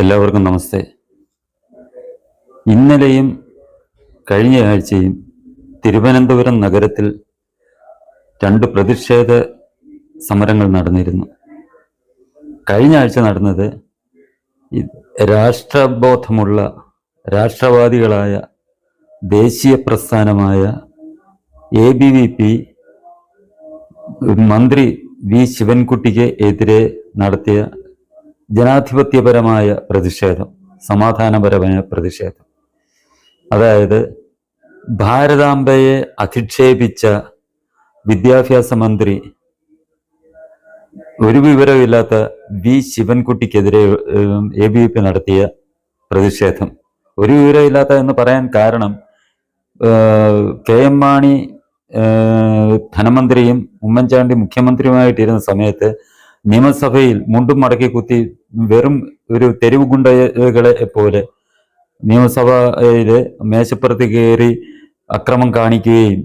എല്ലാവർക്കും നമസ്തേ. ഇന്നലെയും കഴിഞ്ഞ ആഴ്ചയും തിരുവനന്തപുരം നഗരത്തിൽ 2 പ്രതിഷേധ സമരങ്ങൾ നടന്നിരുന്നു. കഴിഞ്ഞ ആഴ്ച നടന്നത് രാഷ്ട്രബോധമുള്ള രാഷ്ട്രവാദികളായ ദേശീയ പ്രസ്ഥാനമായ ABVP മന്ത്രി വി ശിവൻകുട്ടിക്ക് എതിരെ നടത്തിയ ജനാധിപത്യപരമായ പ്രതിഷേധം, സമാധാനപരമായ പ്രതിഷേധം. അതായത് ഭാരതാംബയെ അധിക്ഷേപിച്ച വിദ്യാഭ്യാസ മന്ത്രി, ഒരു വിവരമില്ലാത്ത വി ശിവൻകുട്ടിക്കെതിരെ ABVP നടത്തിയ പ്രതിഷേധം. ഒരു വിവരമില്ലാത്ത എന്ന് പറയാൻ കാരണം KM മാണി ധനമന്ത്രിയും ഉമ്മൻചാണ്ടി മുഖ്യമന്ത്രിയുമായിട്ടിരുന്ന സമയത്ത് നിയമസഭയിൽ മുണ്ടും മടക്കി കുത്തി വെറും ഒരു തെരുവ് ഗുണ്ടകളെ പോലെ നിയമസഭയില് മേശപ്പുറത്ത് കയറി അക്രമം കാണിക്കുകയും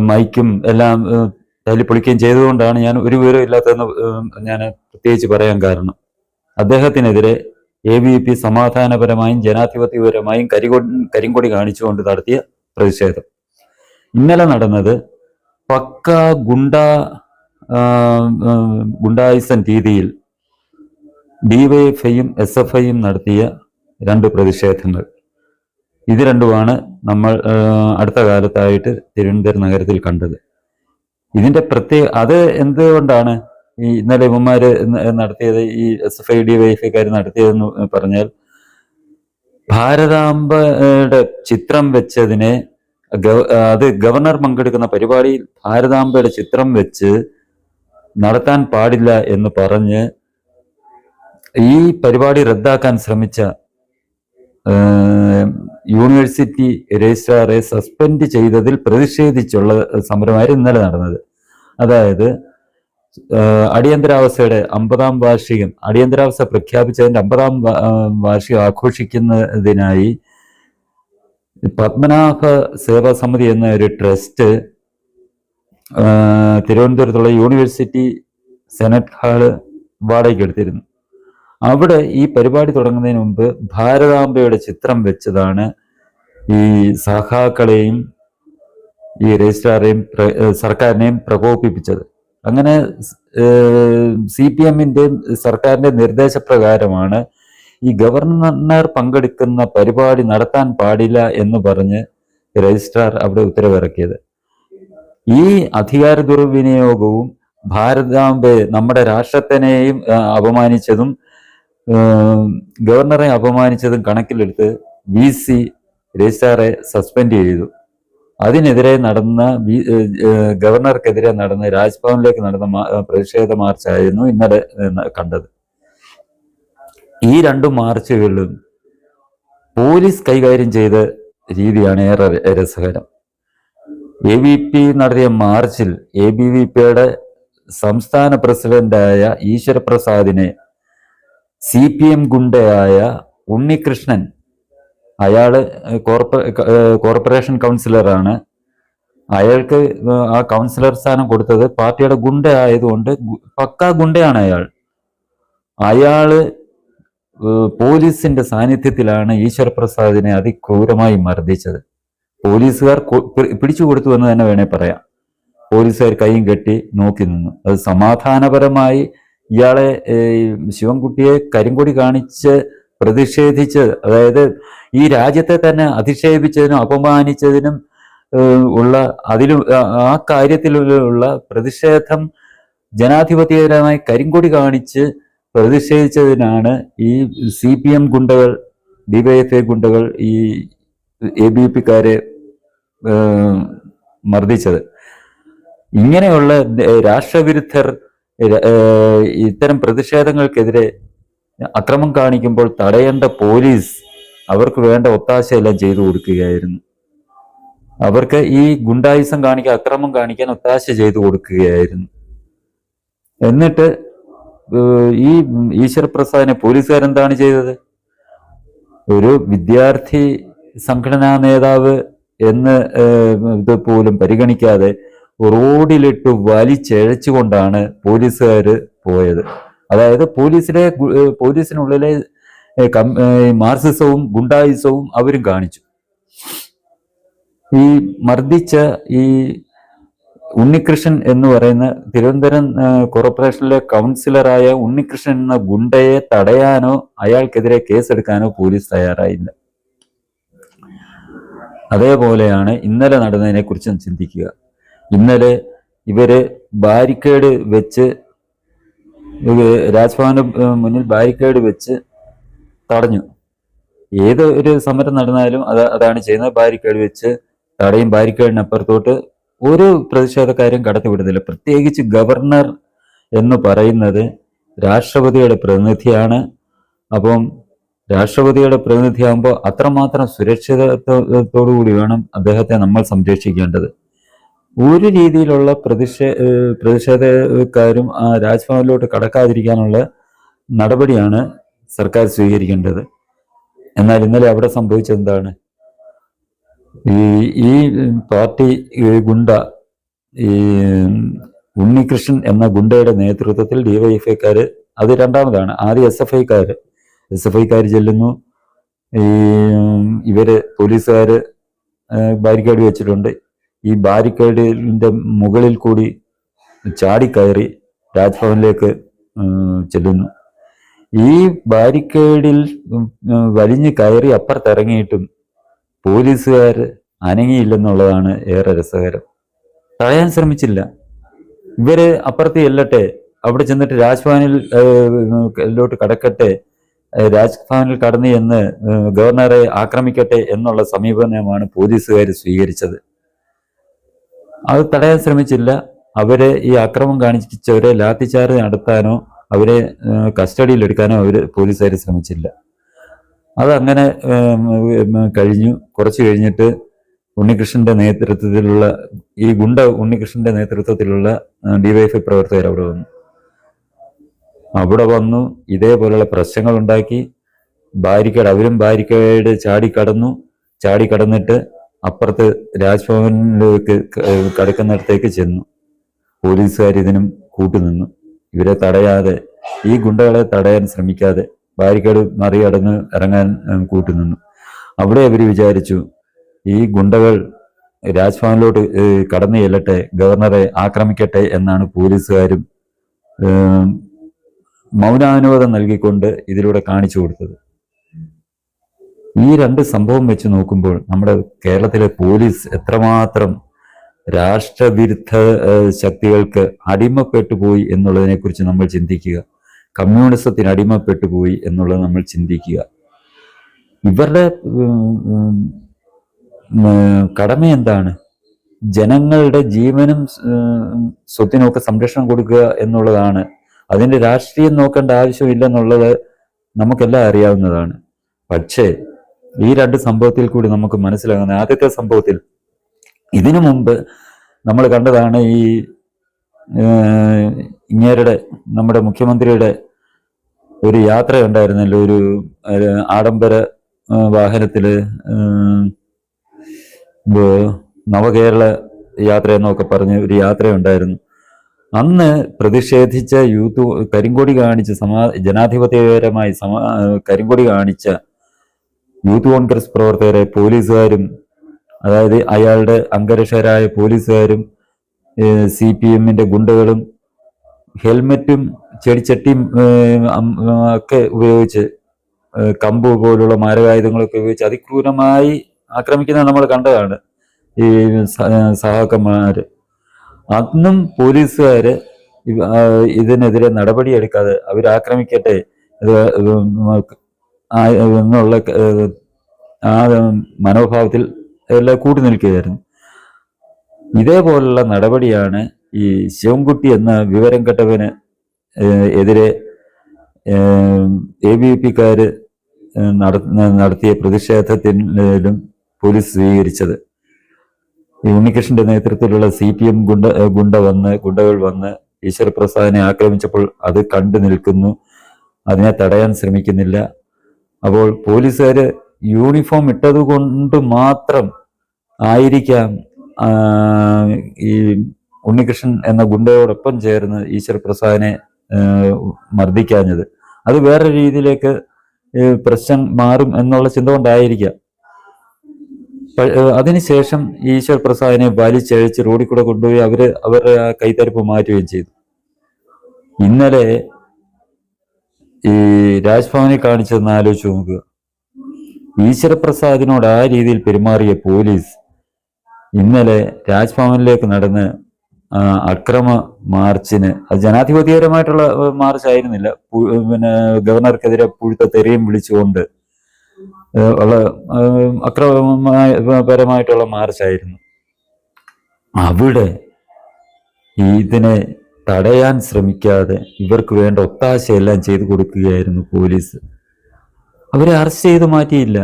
മൈക്കും എല്ലാം തല്ലിപ്പൊളിക്കുകയും ചെയ്തുകൊണ്ടാണ് ഞാൻ ഒരു വിവരം ഇല്ലാത്തതെന്ന് ഞാൻ പ്രത്യേകിച്ച് പറയാൻ കാരണം. അദ്ദേഹത്തിനെതിരെ ABVP സമാധാനപരമായും ജനാധിപത്യപരമായും കരിങ്കൊടി കാണിച്ചുകൊണ്ട് നടത്തിയ പ്രതിഷേധം. ഇന്നലെ നടന്നത് പക്ക ഗുണ്ടായിസൻ രീതിയിൽ DYFIയും SFIയും നടത്തിയ 2 പ്രതിഷേധങ്ങൾ. ഇത് രണ്ടുമാണ് നമ്മൾ അടുത്ത കാലത്തായിട്ട് തിരുവനന്തപുരം നഗരത്തിൽ കണ്ടത്. ഇതിന്റെ അത് എന്തുകൊണ്ടാണ് ഈ ഇന്നലെ ഇവന്മാര് നടത്തിയത്, ഈ SFI DYFIക്കാർ നടത്തിയതെന്ന് പറഞ്ഞാൽ, ഭാരതാംബയുടെ ചിത്രം വെച്ചതിനെ, അത് ഗവർണർ പങ്കെടുക്കുന്ന പരിപാടിയിൽ ഭാരതാംബയുടെ ചിത്രം വെച്ച് നടത്താൻ പാടില്ല എന്ന് പറഞ്ഞ് ഈ പരിപാടി റദ്ദാക്കാൻ ശ്രമിച്ച യൂണിവേഴ്സിറ്റി രജിസ്ട്രാറെ സസ്പെൻഡ് ചെയ്തതിൽ പ്രതിഷേധിച്ചുള്ള സമരമായിരുന്നു ഇന്നലെ നടന്നത്. അതായത് അടിയന്തരാവസ്ഥയുടെ 50ാം വാർഷികം, അടിയന്തരാവസ്ഥ പ്രഖ്യാപിച്ചതിന്റെ 50ാം വാർഷികം ആഘോഷിക്കുന്നതിനായി പത്മനാഭ സേവാ സമിതി എന്ന ഒരു ട്രസ്റ്റ് തിരുവനന്തപുരത്തുള്ള യൂണിവേഴ്സിറ്റി സെനറ്റ് ഹാള് വാടകയ്ക്ക് എടുത്തിരുന്നു. അവിടെ ഈ പരിപാടി തുടങ്ങുന്നതിന് മുമ്പ് ഭാരതാംബയുടെ ചിത്രം വെച്ചതാണ് ഈ സഹാക്കളെയും ഈ രജിസ്ട്രാറേയും സർക്കാരിനെയും പ്രകോപിപ്പിച്ചത്. അങ്ങനെ CPMന്റെയും സർക്കാരിന്റെ നിർദ്ദേശപ്രകാരമാണ് ഈ ഗവർണർ പങ്കെടുക്കുന്ന പരിപാടി നടത്താൻ പാടില്ല എന്ന് പറഞ്ഞ് രജിസ്ട്രാർ അവിടെ ഉത്തരവിറക്കിയത്. ഈ അധികാര ദുർവിനിയോഗവും ഭാരതാംബയെ, നമ്മുടെ രാഷ്ട്രത്തിനെയും അപമാനിച്ചതും ഗവർണറെ അപമാനിച്ചതും കണക്കിലെടുത്ത് VC രജിസ്ട്രാറെ സസ്പെൻഡ് ചെയ്തു. അതിനെതിരെ നടന്ന ഗവർണർക്കെതിരെ നടന്ന രാജ്ഭവനിലേക്ക് നടന്ന പ്രതിഷേധ മാർച്ചായിരുന്നു ഇന്നലെ കണ്ടത്. ഈ 2 മാർച്ചുകളിലും പോലീസ് കൈകാര്യം ചെയ്ത രീതിയാണ് ഏറെ രസകരം. ABVP നടത്തിയ മാർച്ചിൽ ABVPയുടെ സംസ്ഥാന പ്രസിഡന്റായ ഈശ്വരപ്രസാദിനെ CPM ഗുണ്ടയായ ഉണ്ണികൃഷ്ണൻ, അയാള് കോർപ്പറേഷൻ കൗൺസിലറാണ്, അയാൾക്ക് ആ കൗൺസിലർ സ്ഥാനം കൊടുത്തത് പാർട്ടിയുടെ ഗുണ്ട ആയതുകൊണ്ട്, പക്കാ ഗുണ്ടയാണ് അയാള് പോലീസിന്റെ സാന്നിധ്യത്തിലാണ് ഈശ്വരപ്രസാദിനെ അതിക്രൂരമായി മർദ്ദിച്ചത്. പോലീസുകാർ പിടിച്ചു കൊടുത്തു എന്ന് തന്നെ വേണേ പറയാം. പോലീസുകാർ കൈയും കെട്ടി നോക്കി നിന്നു. അത് സമാധാനപരമായി ഇയാളെ, ശിവൻകുട്ടിയെ കരിങ്കൊടി കാണിച്ച് പ്രതിഷേധിച്ച്, അതായത് ഈ രാജ്യത്തെ തന്നെ അധിക്ഷേപിച്ചതിനും അപമാനിച്ചതിനും ഉള്ള ആ കാര്യത്തിലുള്ള പ്രതിഷേധം ജനാധിപത്യപരമായി കരിങ്കൊടി കാണിച്ച് പ്രതിഷേധിച്ചതിനാണ് ഈ CPM ഗുണ്ടകൾ, DYFI ഗുണ്ടകൾ ഈ ABVPക്കാരെ മർദ്ദിച്ചത്. ഇങ്ങനെയുള്ള രാഷ്ട്രവിരുദ്ധർ ഇത്തരം പ്രതിഷേധങ്ങൾക്കെതിരെ അക്രമം കാണിക്കുമ്പോൾ തടയേണ്ട പോലീസ് അവർക്ക് വേണ്ട ഒത്താശയെല്ലാം ചെയ്തു കൊടുക്കുകയായിരുന്നു. അവർക്ക് ഈ ഗുണ്ടായിസം കാണിക്കാൻ, അക്രമം കാണിക്കാൻ ഒത്താശ ചെയ്തു കൊടുക്കുകയായിരുന്നു. എന്നിട്ട് ഈ ഈശ്വരപ്രസാദിനെ പോലീസുകാരെന്താണ് ചെയ്തത്? ഒരു വിദ്യാർത്ഥി സംഘടനാ നേതാവ് എന്ന് ഇത് പോലും പരിഗണിക്കാതെ റോഡിലിട്ട് വലിച്ചഴച്ചുകൊണ്ടാണ് പോലീസുകാർ പോയത്. അതായത് പോലീസിനുള്ളിലെ മാർസിസവും ഗുണ്ടായിസവും അവരും കാണിച്ചു. ഈ മർദ്ദിച്ച ഈ ഉണ്ണികൃഷ്ണൻ എന്ന് പറയുന്ന തിരുവനന്തപുരം കോർപ്പറേഷനിലെ കൗൺസിലറായ ഉണ്ണികൃഷ്ണൻ എന്ന ഗുണ്ടയെ തടയാനോ അയാൾക്കെതിരെ കേസെടുക്കാനോ പോലീസ് തയ്യാറായില്ല. അതേപോലെയാണ് ഇന്നലെ നടന്നതിനെ കുറിച്ചും ചിന്തിക്കുക. ഇന്നലെ ഇവര് ബാരിക്കേഡ് വെച്ച് രാജ്ഭവന് മുന്നിൽ ബാരിക്കേഡ് വെച്ച് തടഞ്ഞു. ഏത് ഒരു സമരം നടന്നാലും അതാണ് ചെയ്യുന്നത്. ബാരിക്കേഡ് വെച്ച് തടയും. ബാരിക്കേഡിനപ്പുറത്തോട്ട് ഒരു പ്രതിഷേധക്കാരും കടത്തിവിടുന്നില്ല. പ്രത്യേകിച്ച് ഗവർണർ എന്ന് പറയുന്നത് രാഷ്ട്രപതിയുടെ പ്രതിനിധിയാണ്. അപ്പം രാഷ്ട്രപതിയുടെ പ്രതിനിധിയാകുമ്പോൾ അത്രമാത്രം സുരക്ഷിതത്വത്തോടുകൂടി വേണം അദ്ദേഹത്തെ നമ്മൾ സംരക്ഷിക്കേണ്ടത്. ഒരു രീതിയിലുള്ള പ്രതിഷേധക്കാരും ആ രാജ്ഭവനിലോട്ട് കടക്കാതിരിക്കാനുള്ള നടപടിയാണ് സർക്കാർ സ്വീകരിക്കേണ്ടത്. എന്നാൽ ഇന്നലെ അവിടെ സംഭവിച്ചത് എന്താണ്? ഈ പാർട്ടി ഗുണ്ട ഈ ഉണ്ണികൃഷ്ണൻ എന്ന ഗുണ്ടയുടെ നേതൃത്വത്തിൽ ഡിവൈഎഫ്ഐക്കാര്, അത് രണ്ടാമതാണ്. ആദ്യം എസ് എഫ് ഐക്കാർ ചെല്ലുന്നു. ഇവര് പോലീസുകാര് ബാരിക്കേഡ് വെച്ചിട്ടുണ്ട്. ഈ ബാരിക്കേഡിന്റെ മുകളിൽ കൂടി ചാടിക്കയറി രാജ്ഭവനിലേക്ക് ചെല്ലുന്നു. ഈ ബാരിക്കേഡിൽ വലിഞ്ഞു കയറി അപ്പുറത്തിറങ്ങിയിട്ടും പോലീസുകാർ അനങ്ങിയില്ലെന്നുള്ളതാണ് ഏറെ രസകരം. തടയാൻ ശ്രമിച്ചില്ല. ഇവര് അപ്പുറത്ത് ചെല്ലട്ടെ, അവിടെ ചെന്നിട്ട് രാജ്ഭവനിലോട്ട് കടക്കട്ടെ, രാജ്ഭവനിൽ കടന്നു എന്ന് ഗവർണറെ ആക്രമിക്കട്ടെ എന്നുള്ള സമീപനമാണ് പോലീസുകാർ സ്വീകരിച്ചത്. അത് തടയാൻ ശ്രമിച്ചില്ല. അവരെ ഈ അക്രമം കാണിച്ചവരെ ലാത്തിച്ചാർജ് നടത്താനോ അവരെ കസ്റ്റഡിയിലെടുക്കാനോ പോലീസുകാർ ശ്രമിച്ചില്ല. അതങ്ങനെ കഴിഞ്ഞു. കുറച്ച് കഴിഞ്ഞിട്ട് ഉണ്ണികൃഷ്ണന്റെ നേതൃത്വത്തിലുള്ള ഈ ഗുണ്ട ഉണ്ണികൃഷ്ണന്റെ നേതൃത്വത്തിലുള്ള ഡിവൈഎഫ്ഐ പ്രവർത്തകർ അവിടെ വന്നു ഇതേപോലുള്ള പ്രശ്നങ്ങൾ ഉണ്ടാക്കി. അവരും ബാരിക്കേഡ് ചാടിക്കടന്നിട്ട് അപ്പുറത്ത് രാജ്ഭവനിലേക്ക് കടക്കുന്നിടത്തേക്ക് ചെന്നു. പോലീസുകാർ ഇതിനും കൂട്ടുനിന്നു. ഇവരെ തടയാതെ, ഈ ഗുണ്ടകളെ തടയാൻ ശ്രമിക്കാതെ ബാരിക്കേഡ് മറികടന്ന് ഇറങ്ങാൻ കൂട്ടുനിന്നു. അവിടെ അവർ വിചാരിച്ചു ഈ ഗുണ്ടകൾ രാജ്ഭവനിലോട്ട് കടന്നു ചെല്ലട്ടെ, ഗവർണറെ ആക്രമിക്കട്ടെ എന്നാണ് പോലീസുകാരും മൗനാനുവാദം നൽകിക്കൊണ്ട് ഇതിലൂടെ കാണിച്ചു കൊടുത്തത്. ഈ രണ്ട് സംഭവം വെച്ച് നോക്കുമ്പോൾ നമ്മുടെ കേരളത്തിലെ പോലീസ് എത്രമാത്രം രാഷ്ട്രവിരുദ്ധ ശക്തികൾക്ക് അടിമപ്പെട്ടു പോയി എന്നുള്ളതിനെ കുറിച്ച് നമ്മൾ ചിന്തിക്കുക. കമ്മ്യൂണിസത്തിന് അടിമപ്പെട്ടു പോയി എന്നുള്ളത് നമ്മൾ ചിന്തിക്കുക. ഇവരുടെ കടമ എന്താണ്? ജനങ്ങളുടെ ജീവനും സ്വത്തിനും ഒക്കെ സംരക്ഷണം കൊടുക്കുക എന്നുള്ളതാണ്. അതിന്റെ രാഷ്ട്രീയം നോക്കേണ്ട ആവശ്യമില്ലെന്നുള്ളത് നമുക്കെല്ലാം അറിയാവുന്നതാണ്. പക്ഷേ ഈ രണ്ട് സംഭവത്തിൽ കൂടി നമുക്ക് മനസ്സിലാകുന്ന ആദ്യത്തെ സംഭവത്തിൽ ഇതിനു മുമ്പ് നമ്മൾ കണ്ടതാണ് ഈ ഇങ്ങേരുടെ നമ്മുടെ മുഖ്യമന്ത്രിയുടെ ഒരു യാത്ര ഉണ്ടായിരുന്നല്ലോ, ഒരു ആഡംബര വാഹനത്തില് നവകേരള യാത്ര എന്നൊക്കെ പറഞ്ഞ് ഒരു യാത്രയുണ്ടായിരുന്നു. അന്ന് പ്രതിഷേധിച്ച യൂത്ത് കരിങ്കൊടി കാണിച്ച ജനാധിപത്യപരമായി കരിങ്കൊടി കാണിച്ച യൂത്ത് കോൺഗ്രസ് പ്രവർത്തകരെ പോലീസുകാരും, അതായത് അയാളുടെ അംഗരക്ഷകരായ പോലീസുകാരും CPM-ന്റെ ഗുണ്ടകളും ഹെൽമെറ്റും ചെടിച്ചട്ടിയും ഒക്കെ ഉപയോഗിച്ച്, കമ്പ് പോലുള്ള മാരകായുധങ്ങളൊക്കെ ഉപയോഗിച്ച് അതിക്രൂരമായി ആക്രമിക്കുന്നത് നമ്മൾ കണ്ടതാണ് ഈ സഹാക്കന്മാര്. അന്നും പോലീസുകാര് ഇതിനെതിരെ നടപടിയെടുക്കാതെ അവരാക്രമിക്കട്ടെ എന്നുള്ള ആ മനോഭാവത്തിൽ എല്ലാം കൂട്ടി നിൽക്കുകയായിരുന്നു. ഇതേപോലുള്ള നടപടിയാണ് ഈ ശിവൻകുട്ടി എന്ന വിവരം കെട്ടവന് എതിരെ ABVP-ക്കാര് നടത്തിയ പ്രതിഷേധത്തിലും പോലീസ് സ്വീകരിച്ചത്. ഈ ഉണ്ണികൃഷ്ണന്റെ നേതൃത്വത്തിലുള്ള CPM ഗുണ്ടകൾ വന്ന് ഈശ്വരപ്രസാദിനെ ആക്രമിച്ചപ്പോൾ അത് കണ്ടു നിൽക്കുന്നു, അതിനെ തടയാൻ ശ്രമിക്കുന്നില്ല. അപ്പോൾ പോലീസുകാര് യൂണിഫോം ഇട്ടത് കൊണ്ട് മാത്രം ആയിരിക്കാം ഈ ഉണ്ണികൃഷ്ണൻ എന്ന ഗുണ്ടയോടൊപ്പം ചേർന്ന് ഈശ്വരപ്രസാദിനെ മർദ്ദിക്കാഞ്ഞത്. അത് വേറെ രീതിയിലേക്ക് പ്രശ്നം മാറും എന്നുള്ള ചിന്ത കൊണ്ടായിരിക്കാം. അതിനുശേഷം ഈശ്വർ പ്രസാദിനെ വലിച്ചഴിച്ച് റോഡിൽ കൂടെ കൊണ്ടുപോയി അവരുടെ കൈത്തരിപ്പ് മാറ്റുകയും ചെയ്തു. ഇന്നലെ ഈ രാജ്ഭവനിൽ കാണിച്ചതെന്ന് ആലോചിച്ച് നോക്കുക. ഈശ്വരപ്രസാദിനോട് ആ രീതിയിൽ പെരുമാറിയ പോലീസ് ഇന്നലെ രാജ്ഭവനിലേക്ക് നടന്ന് അക്രമ മാർച്ചിന്, അത് ജനാധിപത്യപരമായിട്ടുള്ള മാർച്ച് ആയിരുന്നില്ല, പിന്നെ ഗവർണർക്കെതിരെ പുഴുത്ത തെറിയും വിളിച്ചുകൊണ്ട് ഉള്ള അക്രമപരമായിട്ടുള്ള മാർച്ചായിരുന്നു. അവിടെ ഇതിനെ തടയാൻ ശ്രമിക്കാതെ ഇവർക്ക് വേണ്ട ഒത്താശയെല്ലാം ചെയ്തു കൊടുക്കുകയായിരുന്നു പോലീസ്. അവരെ അറസ്റ്റ് ചെയ്ത് മാറ്റിയില്ല.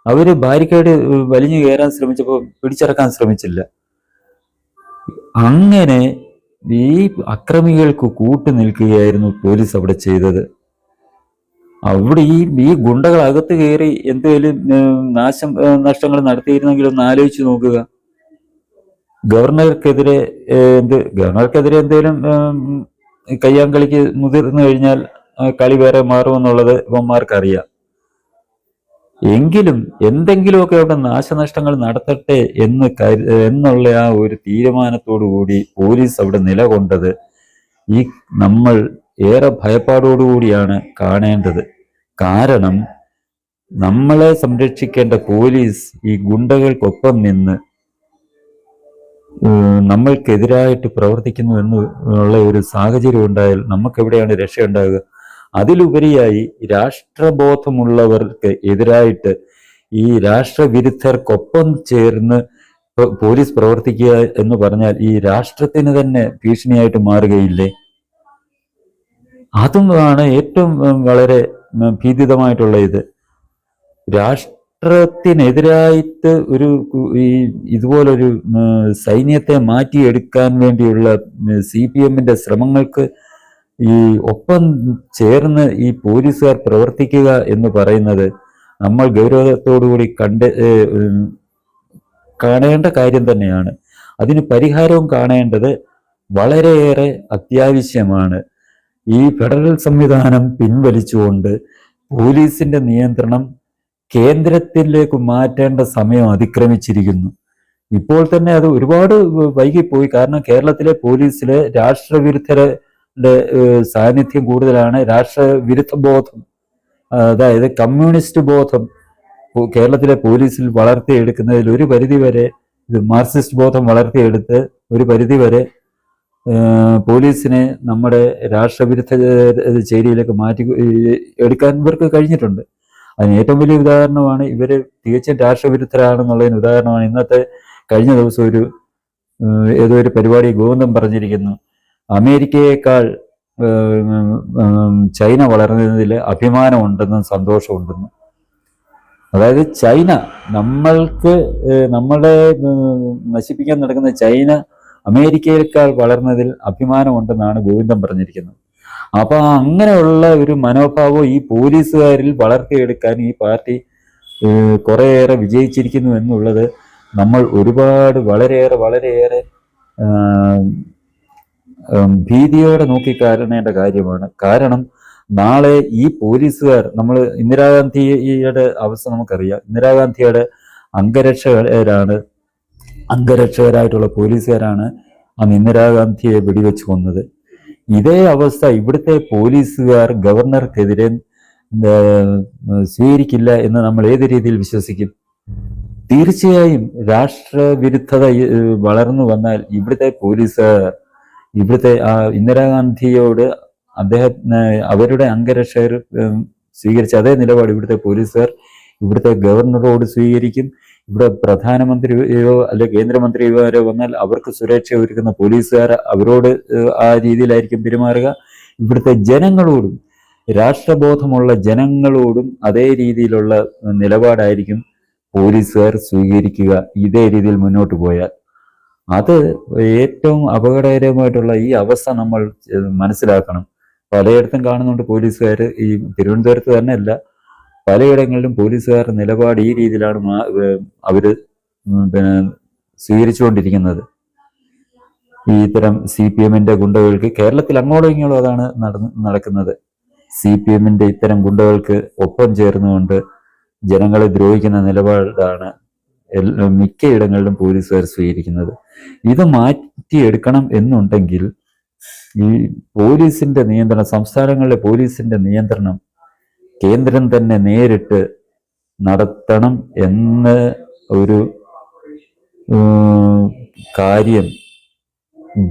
അവര് ബാരിക്കേഡ് വലിഞ്ഞു കയറാൻ ശ്രമിച്ചപ്പോൾ പിടിച്ചിറക്കാൻ ശ്രമിച്ചില്ല. അങ്ങനെ ഈ അക്രമികൾക്ക് കൂട്ടു നിൽക്കുകയായിരുന്നു പോലീസ് അവിടെ ചെയ്തത്. അവിടെ ഈ ഗുണ്ടകൾ അകത്ത് കയറി എന്തെങ്കിലും നഷ്ടങ്ങൾ നടത്തിയിരുന്നെങ്കിൽ ഒന്ന് ആലോചിച്ച് നോക്കുക. ഗവർണർക്കെതിരെ എന്തെങ്കിലും കയ്യാങ്കളിക്ക് മുതിർന്നു കഴിഞ്ഞാൽ കളി വേറെ മാറുമെന്നുള്ളത് ഇവന്മാർക്കറിയാം. എങ്കിലും എന്തെങ്കിലുമൊക്കെ അവിടെ നാശനഷ്ടങ്ങൾ നടത്തട്ടെ എന്നുള്ള ആ ഒരു തീരുമാനത്തോടു കൂടി പോലീസ് അവിടെ നിലകൊണ്ടത് നമ്മൾ ഏറെ ഭയപ്പാടോടുകൂടിയാണ് കാണേണ്ടത്. കാരണം നമ്മളെ സംരക്ഷിക്കേണ്ട പോലീസ് ഈ ഗുണ്ടകൾക്കൊപ്പം നിന്ന് നമ്മൾക്കെതിരായിട്ട് പ്രവർത്തിക്കുന്നു എന്നുള്ള ഒരു സാഹചര്യം ഉണ്ടായാൽ നമുക്ക് എവിടെയാണ് രക്ഷയുണ്ടാകുക? അതിലുപരിയായി രാഷ്ട്രബോധമുള്ളവർക്ക് എതിരായിട്ട് ഈ രാഷ്ട്രവിരുദ്ധർക്കൊപ്പം ചേർന്ന് പോലീസ് പ്രവർത്തിക്കുക എന്ന് പറഞ്ഞാൽ ഈ രാഷ്ട്രത്തിന് തന്നെ ഭീഷണിയായിട്ട് മാറുകയില്ലേ? അതുമാണ് ഏറ്റവും വളരെ ഭീതിതമായിട്ടുള്ള ഇത്. രാഷ്ട്രത്തിനെതിരായിട്ട് ഇതുപോലൊരു സൈന്യത്തെ മാറ്റിയെടുക്കാൻ വേണ്ടിയുള്ള CPM-ന്റെ ശ്രമങ്ങൾക്ക് ഈ ഒപ്പം ചേർന്ന് ഈ പോലീസുകാർ പ്രവർത്തിക്കുക എന്ന് പറയുന്നത് നമ്മൾ ഗൗരവത്തോടുകൂടി കാണേണ്ട കാര്യം തന്നെയാണ്. അതിന് പരിഹാരവും കാണേണ്ടത് വളരെയേറെ അത്യാവശ്യമാണ്. ഈ ഫെഡറൽ സംവിധാനം പിൻവലിച്ചുകൊണ്ട് പോലീസിന്റെ നിയന്ത്രണം കേന്ദ്രത്തിലേക്ക് മാറ്റേണ്ട സമയം അതിക്രമിച്ചിരിക്കുന്നു. ഇപ്പോൾ തന്നെ അത് ഒരുപാട് വൈകിപ്പോയി. കാരണം കേരളത്തിലെ പോലീസിലെ രാഷ്ട്രവിരുദ്ധരുടെ സാന്നിധ്യം കൂടുതലാണ്. രാഷ്ട്രവിരുദ്ധ ബോധം, അതായത് കമ്മ്യൂണിസ്റ്റ് ബോധം കേരളത്തിലെ പോലീസിൽ വളർത്തിയെടുക്കുന്നതിൽ ഒരു പരിധിവരെ ഇത് മാർക്സിസ്റ്റ് ബോധം വളർത്തിയെടുത്ത് ഒരു പരിധിവരെ പോലീസിനെ നമ്മുടെ രാഷ്ട്രവിരുദ്ധ ചേരിയിലേക്ക് മാറ്റി എടുക്കാൻ ഇവർക്ക് കഴിഞ്ഞിട്ടുണ്ട്. അതിന് ഏറ്റവും വലിയ ഉദാഹരണമാണ് ഇവര് തികച്ചും രാഷ്ട്രവിരുദ്ധരാണെന്നുള്ളതിന് ഉദാഹരണമാണ് കഴിഞ്ഞ ദിവസം ഏതോ ഒരു പരിപാടി ഗോവിന്ദൻ പറഞ്ഞിരിക്കുന്നു, അമേരിക്കയേക്കാൾ ചൈന വളർന്നതിൽ അഭിമാനമുണ്ടെന്നും സന്തോഷമുണ്ടെന്നും. അതായത് ചൈന നമ്മളെ നശിപ്പിക്കാൻ നടക്കുന്ന ചൈന അമേരിക്കയേക്കാൾ വളർന്നതിൽ അഭിമാനമുണ്ടെന്നാണ് ഗോവിന്ദൻ പറഞ്ഞിരിക്കുന്നത്. അപ്പൊ അങ്ങനെയുള്ള ഒരു മനോഭാവം ഈ പോലീസുകാരിൽ വളർത്തിയെടുക്കാൻ ഈ പാർട്ടി കുറേയേറെ വിജയിച്ചിരിക്കുന്നു എന്നുള്ളത് നമ്മൾ ഒരുപാട് വളരെയേറെ ഭീതിയോടെ നോക്കിക്കാണേണ്ട കാര്യമാണ്. കാരണം നാളെ ഈ പോലീസുകാർ, നമ്മൾ ഇന്ദിരാഗാന്ധിയുടെ അവസ്ഥ നമുക്കറിയാം. ഇന്ദിരാഗാന്ധിയുടെ അംഗരക്ഷകരായിട്ടുള്ള പോലീസുകാരാണ് അന്ന് ഇന്ദിരാഗാന്ധിയെ വെടിവെച്ച് കൊന്നത്. ഇതേ അവസ്ഥ ഇവിടുത്തെ പോലീസുകാർ ഗവർണർക്കെതിരെ സ്വീകരിക്കില്ല എന്ന് നമ്മൾ ഏത് രീതിയിൽ വിശ്വസിക്കും? തീർച്ചയായും രാഷ്ട്രവിരുദ്ധത വളർന്നു വന്നാൽ ഇവിടുത്തെ പോലീസുകാർ ഇന്ദിരാഗാന്ധിയോട് അവരുടെ അംഗരക്ഷകർ സ്വീകരിച്ച അതേ നിലപാട് ഇവിടുത്തെ പോലീസുകാർ ഇവിടുത്തെ ഗവർണറോട് സ്വീകരിക്കും. ഇവിടെ പ്രധാനമന്ത്രിയോ അല്ലെ കേന്ദ്രമന്ത്രിയോ വന്നാൽ അവർക്ക് സുരക്ഷ ഒരുക്കുന്ന പോലീസുകാർ അവരോട് ആ രീതിയിലായിരിക്കും പെരുമാറുക. ഇവിടുത്തെ ജനങ്ങളോടും, രാഷ്ട്രബോധമുള്ള ജനങ്ങളോടും അതേ രീതിയിലുള്ള നിലപാടായിരിക്കും പോലീസുകാർ സ്വീകരിക്കുക ഇതേ രീതിയിൽ മുന്നോട്ട് പോയാൽ. അത് ഏറ്റവും അപകടകരമായിട്ടുള്ള ഈ അവസ്ഥ നമ്മൾ മനസ്സിലാക്കണം. പലയിടത്തും കാണുന്നുണ്ട് പോലീസുകാർ, ഈ തിരുവനന്തപുരത്ത് തന്നെയല്ല പലയിടങ്ങളിലും പോലീസുകാരുടെ നിലപാട് ഈ രീതിയിലാണ് അവര് സ്വീകരിച്ചുകൊണ്ടിരിക്കുന്നത്. ഈ ഇത്തരം CPM-ന്റെ ഗുണ്ടകൾക്ക് കേരളത്തിൽ അങ്ങോട്ടോ ഇങ്ങോട്ടോ അതാണ് നടക്കുന്നത്. CPM-ന്റെ ഇത്തരം ഗുണ്ടകൾക്ക് ഒപ്പം ചേർന്നുകൊണ്ട് ജനങ്ങളെ ദ്രോഹിക്കുന്ന നിലപാടാണ് മിക്കയിടങ്ങളിലും പോലീസുകാർ സ്വീകരിക്കുന്നത്. ഇത് മാറ്റിയെടുക്കണം എന്നുണ്ടെങ്കിൽ ഈ പോലീസിന്റെ നിയന്ത്രണം, സംസ്ഥാനങ്ങളിലെ പോലീസിന്റെ നിയന്ത്രണം കേന്ദ്രം തന്നെ നേരിട്ട് നടത്തണം എന്ന ഒരു കാര്യം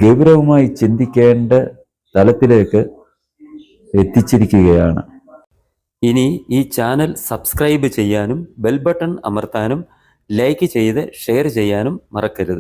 ഗൗരവമായി ചിന്തിക്കേണ്ട തലത്തിലേക്ക് എത്തിച്ചിരിക്കുകയാണ്. ഇനി ഈ ചാനൽ സബ്സ്ക്രൈബ് ചെയ്യാനും ബെൽ ബട്ടൺ അമർത്താനും ലൈക്ക് ചെയ്ത് ഷെയർ ചെയ്യാനും മറക്കരുത്.